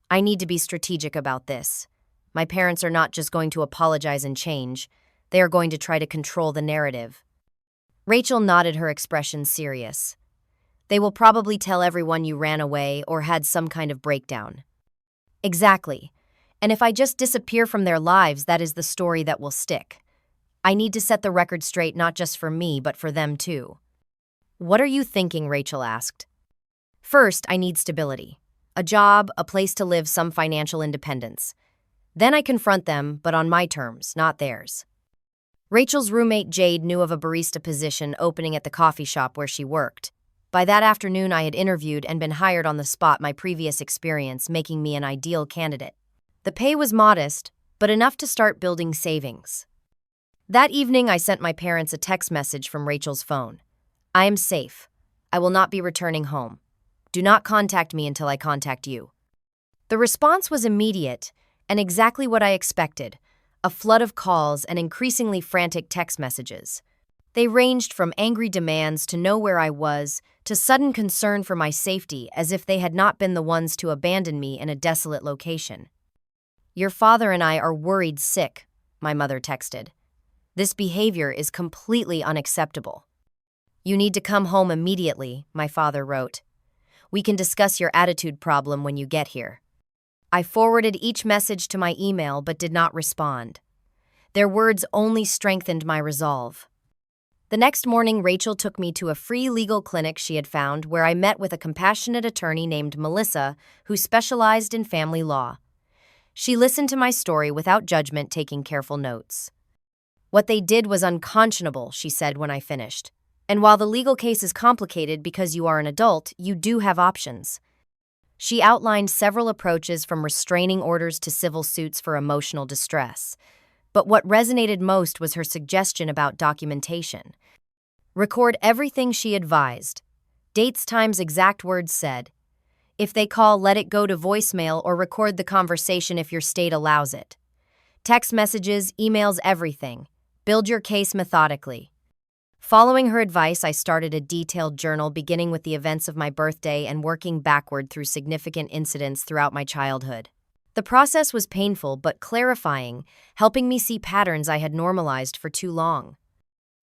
"I need to be strategic about this. My parents are not just going to apologize and change. They are going to try to control the narrative." Rachel nodded, her expression serious. "They will probably tell everyone you ran away or had some kind of breakdown." "Exactly. And if I just disappear from their lives, that is the story that will stick. I need to set the record straight, not just for me, but for them too." "What are you thinking?" Rachel asked. "First, I need stability. A job, a place to live, some financial independence. Then I confront them, but on my terms, not theirs." Rachel's roommate Jade knew of a barista position opening at the coffee shop where she worked. By that afternoon, I had interviewed and been hired on the spot, my previous experience making me an ideal candidate. The pay was modest, but enough to start building savings. That evening, I sent my parents a text message from Rachel's phone. "I am safe. I will not be returning home. Do not contact me until I contact you." The response was immediate and exactly what I expected: a flood of calls and increasingly frantic text messages. They ranged from angry demands to know where I was, to sudden concern for my safety, as if they had not been the ones to abandon me in a desolate location. "Your father and I are worried sick," my mother texted. "This behavior is completely unacceptable." "You need to come home immediately," my father wrote. "We can discuss your attitude problem when you get here." I forwarded each message to my email but did not respond. Their words only strengthened my resolve. The next morning, Rachel took me to a free legal clinic she had found, where I met with a compassionate attorney named Melissa who specialized in family law. She listened to my story without judgment, taking careful notes. "What they did was unconscionable," she said when I finished. "And while the legal case is complicated because you are an adult, you do have options." She outlined several approaches from restraining orders to civil suits for emotional distress. But what resonated most was her suggestion about documentation. Record everything she advised. Dates, times, exact words said. If they call, let it go to voicemail or record the conversation if your state allows it. Text messages, emails, everything. Build your case methodically. Following her advice, I started a detailed journal beginning with the events of my birthday and working backward through significant incidents throughout my childhood. The process was painful but clarifying, helping me see patterns I had normalized for too long.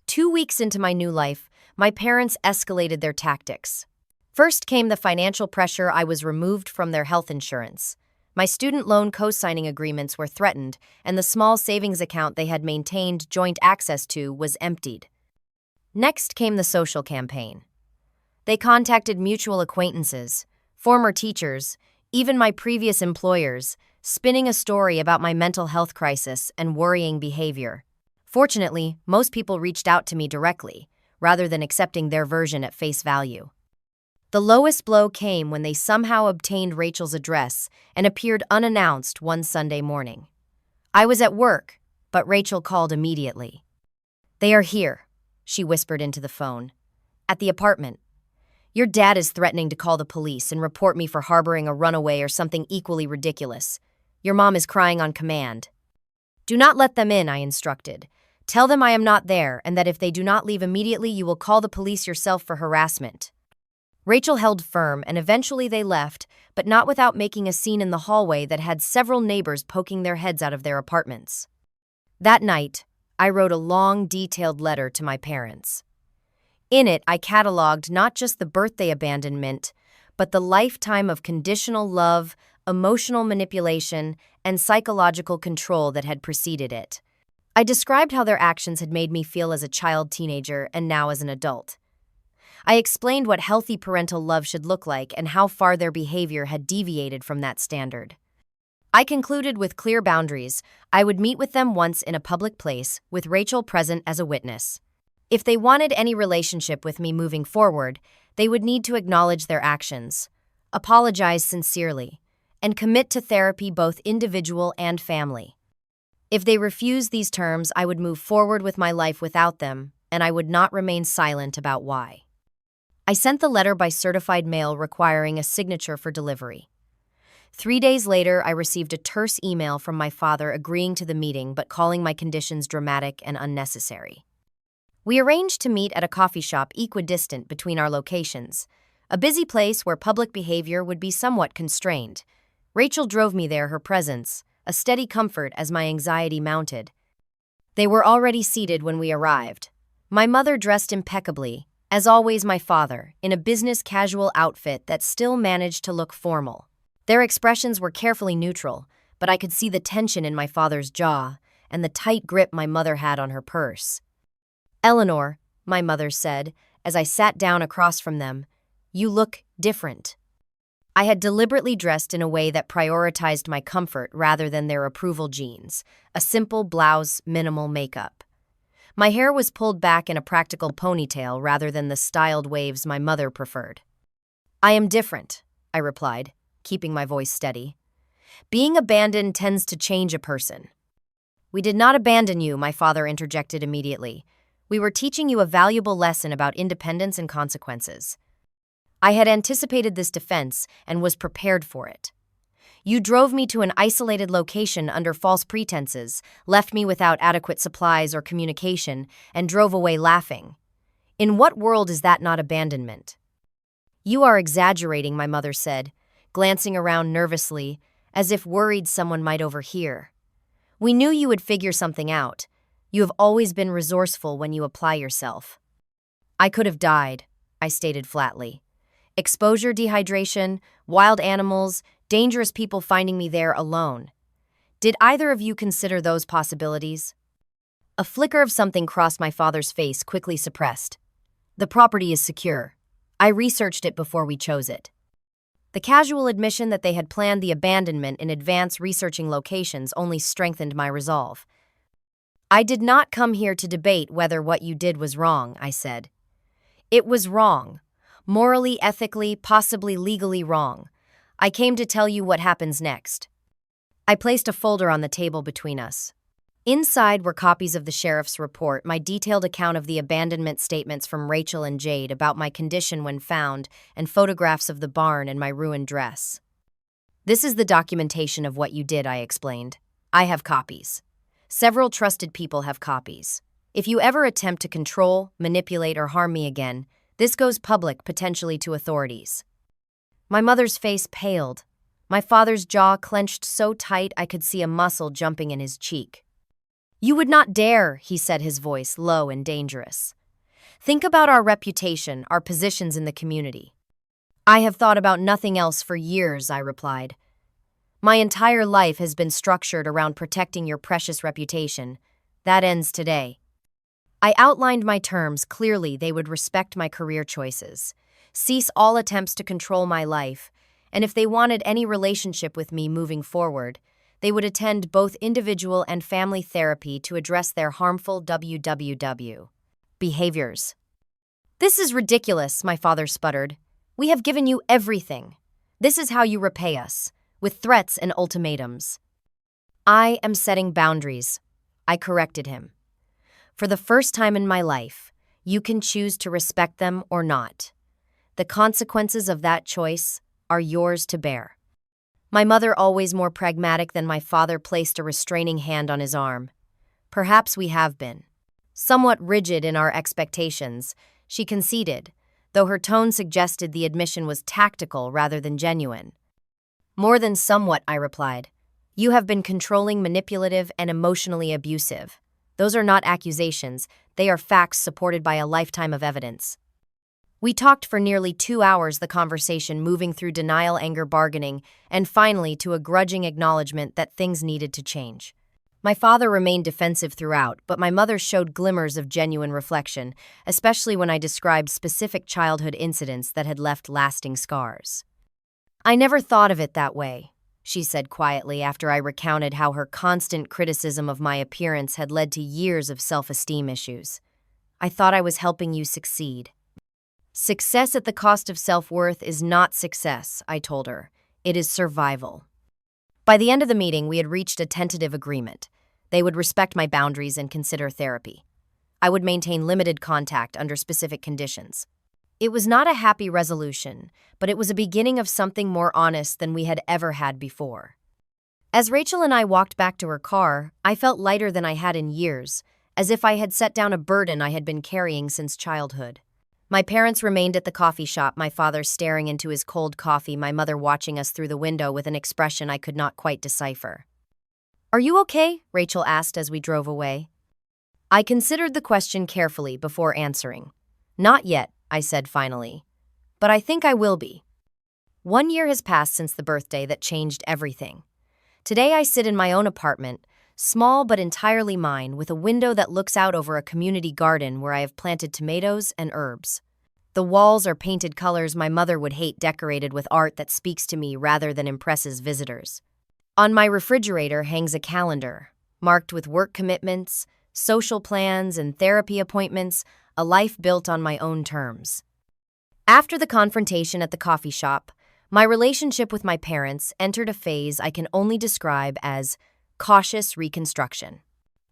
2 weeks into my new life, my parents escalated their tactics. First came the financial pressure. I was removed from their health insurance. My student loan co-signing agreements were threatened, and the small savings account they had maintained joint access to was emptied. Next came the social campaign. They contacted mutual acquaintances, former teachers, even my previous employers, spinning a story about my mental health crisis and worrying behavior. Fortunately, most people reached out to me directly, rather than accepting their version at face value. The lowest blow came when they somehow obtained Rachel's address and appeared unannounced one Sunday morning. I was at work, but Rachel called immediately. "They are here," she whispered into the phone. "At the apartment. Your dad is threatening to call the police and report me for harboring a runaway or something equally ridiculous. Your mom is crying on command." "Do not let them in," I instructed. "Tell them I am not there and that if they do not leave immediately, you will call the police yourself for harassment." Rachel held firm, and eventually they left, but not without making a scene in the hallway that had several neighbors poking their heads out of their apartments. That night, I wrote a long, detailed letter to my parents. In it, I cataloged not just the birthday abandonment, but the lifetime of conditional love, emotional manipulation, and psychological control that had preceded it. I described how their actions had made me feel as a child, teenager, and now as an adult. I explained what healthy parental love should look like and how far their behavior had deviated from that standard. I concluded with clear boundaries. I would meet with them once in a public place, with Rachel present as a witness. If they wanted any relationship with me moving forward, they would need to acknowledge their actions, apologize sincerely, and commit to therapy, both individual and family. If they refused these terms, I would move forward with my life without them, and I would not remain silent about why. I sent the letter by certified mail, requiring a signature for delivery. 3 days later, I received a terse email from my father agreeing to the meeting but calling my conditions dramatic and unnecessary. We arranged to meet at a coffee shop equidistant between our locations, a busy place where public behavior would be somewhat constrained. Rachel drove me there, her presence, a steady comfort as my anxiety mounted. They were already seated when we arrived. My mother dressed impeccably, as always my father, in a business casual outfit that still managed to look formal. Their expressions were carefully neutral, but I could see the tension in my father's jaw and the tight grip my mother had on her purse. "Eleanor," my mother said, as I sat down across from them, "you look different." I had deliberately dressed in a way that prioritized my comfort rather than their approval genes, a simple blouse, minimal makeup. My hair was pulled back in a practical ponytail rather than the styled waves my mother preferred. "I am different," I replied, keeping my voice steady. "Being abandoned tends to change a person." "We did not abandon you," my father interjected immediately. "We were teaching you a valuable lesson about independence and consequences." I had anticipated this defense and was prepared for it. "You drove me to an isolated location under false pretenses, left me without adequate supplies or communication, and drove away laughing. In what world is that not abandonment?" "You are exaggerating," my mother said, glancing around nervously, as if worried someone might overhear. "We knew you would figure something out. You have always been resourceful when you apply yourself." "I could have died," I stated flatly. "Exposure, dehydration, wild animals, dangerous people finding me there alone. Did either of you consider those possibilities?" A flicker of something crossed my father's face, quickly suppressed. "The property is secure. I researched it before we chose it." The casual admission that they had planned the abandonment in advance, researching locations, only strengthened my resolve. "I did not come here to debate whether what you did was wrong," I said. "It was wrong. Morally, ethically, possibly legally wrong. I came to tell you what happens next. I placed a folder on the table between us. Inside were copies of the sheriff's report, my detailed account of the abandonment statements from Rachel and Jade about my condition when found, and photographs of the barn and my ruined dress. This is the documentation of what you did, I explained. I have copies. Several trusted people have copies. If you ever attempt to control, manipulate, or harm me again, this goes public, potentially to authorities. My mother's face paled. My father's jaw clenched so tight I could see a muscle jumping in his cheek. You would not dare, he said, his voice low and dangerous. Think about our reputation, our positions in the community. I have thought about nothing else for years, I replied. My entire life has been structured around protecting your precious reputation. That ends today. I outlined my terms clearly. They would respect my career choices, cease all attempts to control my life, and if they wanted any relationship with me moving forward, they would attend both individual and family therapy to address their harmful behaviors. This is ridiculous, my father sputtered. We have given you everything. This is how you repay us, with threats and ultimatums. I am setting boundaries, I corrected him. For the first time in my life, you can choose to respect them or not. The consequences of that choice are yours to bear. My mother, always more pragmatic than my father, placed a restraining hand on his arm. Perhaps we have been somewhat rigid in our expectations, she conceded, though her tone suggested the admission was tactical rather than genuine. More than somewhat, I replied. You have been controlling, manipulative, and emotionally abusive. Those are not accusations, they are facts supported by a lifetime of evidence. We talked for nearly 2 hours, the conversation moving through denial, anger, bargaining, and finally to a grudging acknowledgement that things needed to change. My father remained defensive throughout, but my mother showed glimmers of genuine reflection, especially when I described specific childhood incidents that had left lasting scars. I never thought of it that way, she said quietly after I recounted how her constant criticism of my appearance had led to years of self-esteem issues. I thought I was helping you succeed. Success at the cost of self-worth is not success, I told her. It is survival. By the end of the meeting, we had reached a tentative agreement. They would respect my boundaries and consider therapy. I would maintain limited contact under specific conditions. It was not a happy resolution, but it was a beginning of something more honest than we had ever had before. As Rachel and I walked back to her car, I felt lighter than I had in years, as if I had set down a burden I had been carrying since childhood. My parents remained at the coffee shop, my father staring into his cold coffee, my mother watching us through the window with an expression I could not quite decipher. Are you okay? Rachel asked as we drove away. I considered the question carefully before answering. Not yet, I said finally. But I think I will be. 1 year has passed since the birthday that changed everything. Today I sit in my own apartment, small but entirely mine, with a window that looks out over a community garden where I have planted tomatoes and herbs. The walls are painted colors my mother would hate, decorated with art that speaks to me rather than impresses visitors. On my refrigerator hangs a calendar, marked with work commitments, social plans, and therapy appointments, a life built on my own terms. After the confrontation at the coffee shop, my relationship with my parents entered a phase I can only describe as cautious reconstruction.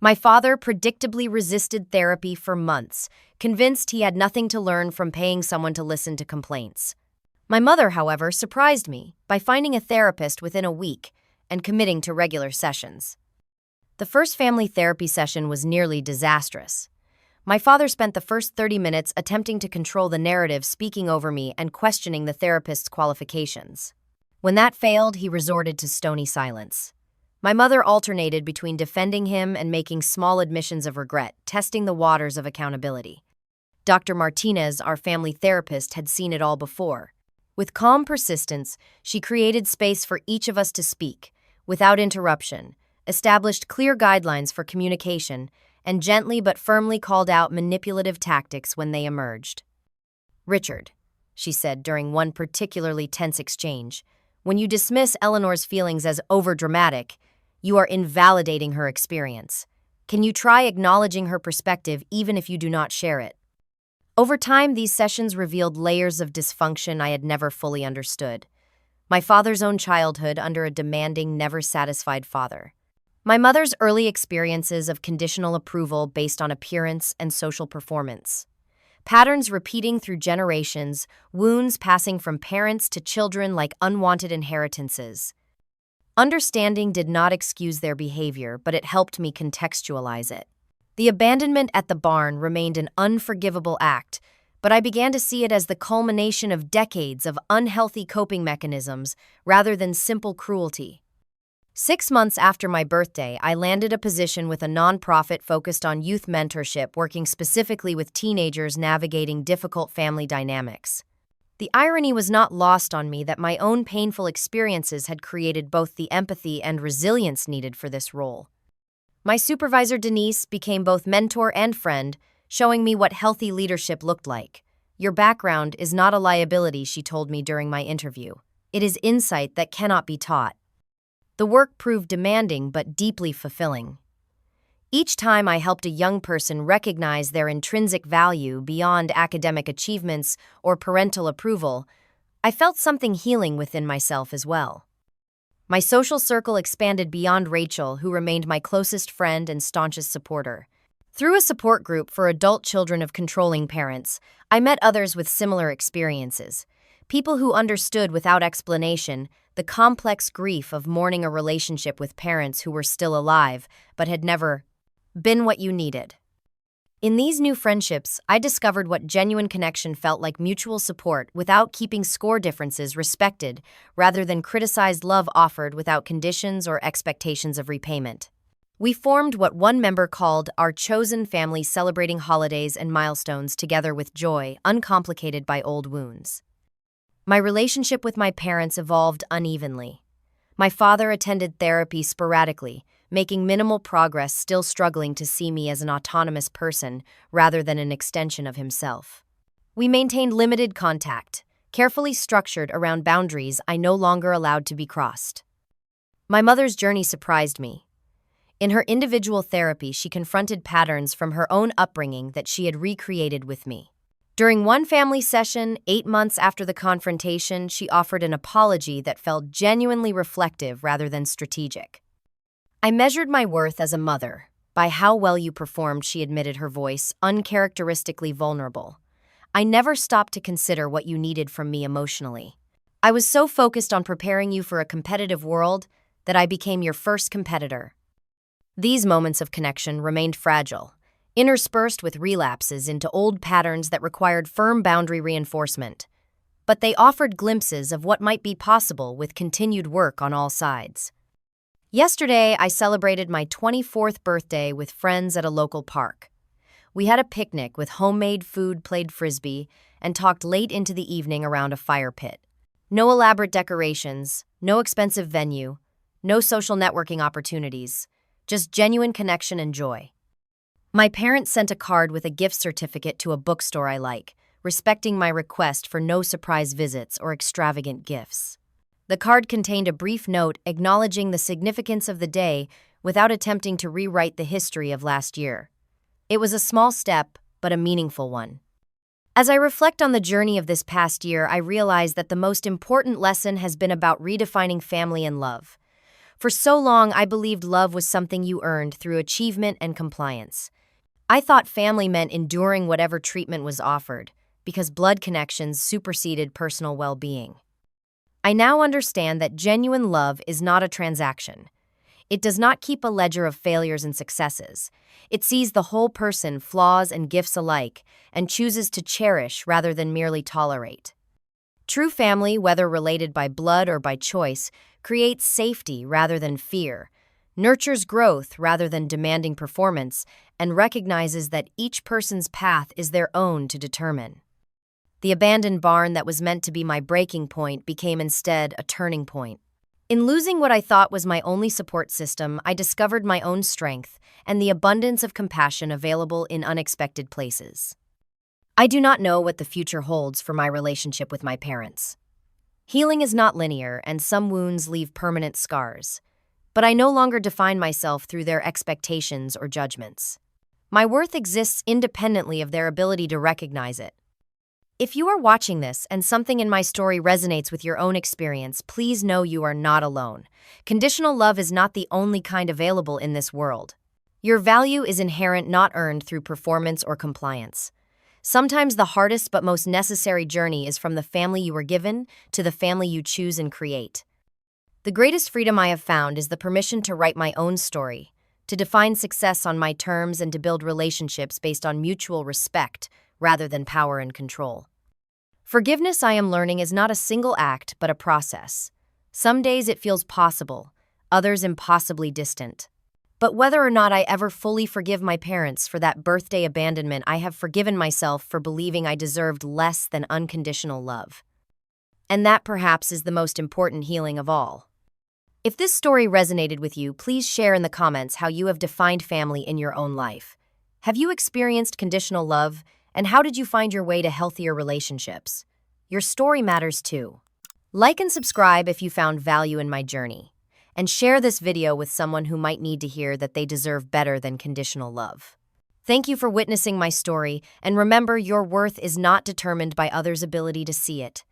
My father predictably resisted therapy for months, convinced he had nothing to learn from paying someone to listen to complaints. My mother, however, surprised me by finding a therapist within a week and committing to regular sessions. The first family therapy session was nearly disastrous. My father spent the first 30 minutes attempting to control the narrative, speaking over me and questioning the therapist's qualifications. When that failed, he resorted to stony silence. My mother alternated between defending him and making small admissions of regret, testing the waters of accountability. Dr. Martinez, our family therapist, had seen it all before. With calm persistence, she created space for each of us to speak, without interruption, established clear guidelines for communication, and gently but firmly called out manipulative tactics when they emerged. Richard, she said during one particularly tense exchange, when you dismiss Eleanor's feelings as overdramatic, you are invalidating her experience. Can you try acknowledging her perspective even if you do not share it? Over time, these sessions revealed layers of dysfunction I had never fully understood. My father's own childhood under a demanding, never-satisfied father. My mother's early experiences of conditional approval based on appearance and social performance. Patterns repeating through generations, wounds passing from parents to children like unwanted inheritances. Understanding did not excuse their behavior, but it helped me contextualize it. The abandonment at the barn remained an unforgivable act, but I began to see it as the culmination of decades of unhealthy coping mechanisms rather than simple cruelty. 6 months after my birthday, I landed a position with a nonprofit focused on youth mentorship, working specifically with teenagers navigating difficult family dynamics. The irony was not lost on me that my own painful experiences had created both the empathy and resilience needed for this role. My supervisor, Denise, became both mentor and friend, showing me what healthy leadership looked like. "Your background is not a liability," she told me during my interview. "It is insight that cannot be taught." The work proved demanding but deeply fulfilling. Each time I helped a young person recognize their intrinsic value beyond academic achievements or parental approval, I felt something healing within myself as well. My social circle expanded beyond Rachel, who remained my closest friend and staunchest supporter. Through a support group for adult children of controlling parents, I met others with similar experiences. People who understood without explanation the complex grief of mourning a relationship with parents who were still alive but had never been what you needed. In these new friendships, I discovered what genuine connection felt like: mutual support without keeping score, differences respected rather than criticized, love offered without conditions or expectations of repayment. We formed what one member called our chosen family, celebrating holidays and milestones together with joy, uncomplicated by old wounds. My relationship with my parents evolved unevenly. My father attended therapy sporadically, making minimal progress, still struggling to see me as an autonomous person rather than an extension of himself. We maintained limited contact, carefully structured around boundaries I no longer allowed to be crossed. My mother's journey surprised me. In her individual therapy, she confronted patterns from her own upbringing that she had recreated with me. During one family session, 8 months after the confrontation, she offered an apology that felt genuinely reflective rather than strategic. "I measured my worth as a mother by how well you performed," she admitted, her voice uncharacteristically vulnerable. "I never stopped to consider what you needed from me emotionally. I was so focused on preparing you for a competitive world that I became your first competitor." These moments of connection remained fragile, interspersed with relapses into old patterns that required firm boundary reinforcement. But they offered glimpses of what might be possible with continued work on all sides. Yesterday, I celebrated my 24th birthday with friends at a local park. We had a picnic with homemade food, played frisbee, and talked late into the evening around a fire pit. No elaborate decorations, no expensive venue, no social networking opportunities, just genuine connection and joy. My parents sent a card with a gift certificate to a bookstore I like, respecting my request for no surprise visits or extravagant gifts. The card contained a brief note acknowledging the significance of the day without attempting to rewrite the history of last year. It was a small step, but a meaningful one. As I reflect on the journey of this past year, I realize that the most important lesson has been about redefining family and love. For so long, I believed love was something you earned through achievement and compliance. I thought family meant enduring whatever treatment was offered, because blood connections superseded personal well-being. I now understand that genuine love is not a transaction. It does not keep a ledger of failures and successes. It sees the whole person, flaws and gifts alike, and chooses to cherish rather than merely tolerate. True family, whether related by blood or by choice, creates safety rather than fear, nurtures growth rather than demanding performance, and recognizes that each person's path is their own to determine. The abandoned barn that was meant to be my breaking point became instead a turning point. In losing what I thought was my only support system, I discovered my own strength and the abundance of compassion available in unexpected places. I do not know what the future holds for my relationship with my parents. Healing is not linear, and some wounds leave permanent scars. But I no longer define myself through their expectations or judgments. My worth exists independently of their ability to recognize it. If you are watching this and something in my story resonates with your own experience, please know you are not alone. Conditional love is not the only kind available in this world. Your value is inherent, not earned through performance or compliance. Sometimes the hardest but most necessary journey is from the family you were given to the family you choose and create. The greatest freedom I have found is the permission to write my own story, to define success on my terms, and to build relationships based on mutual respect rather than power and control. Forgiveness, I am learning, is not a single act but a process. Some days it feels possible, others impossibly distant. But whether or not I ever fully forgive my parents for that birthday abandonment, I have forgiven myself for believing I deserved less than unconditional love. And that perhaps is the most important healing of all. If this story resonated with you, please share in the comments how you have defined family in your own life. Have you experienced conditional love, and how did you find your way to healthier relationships? Your story matters too. Like and subscribe if you found value in my journey, and share this video with someone who might need to hear that they deserve better than conditional love. Thank you for witnessing my story, and remember, your worth is not determined by others' ability to see it.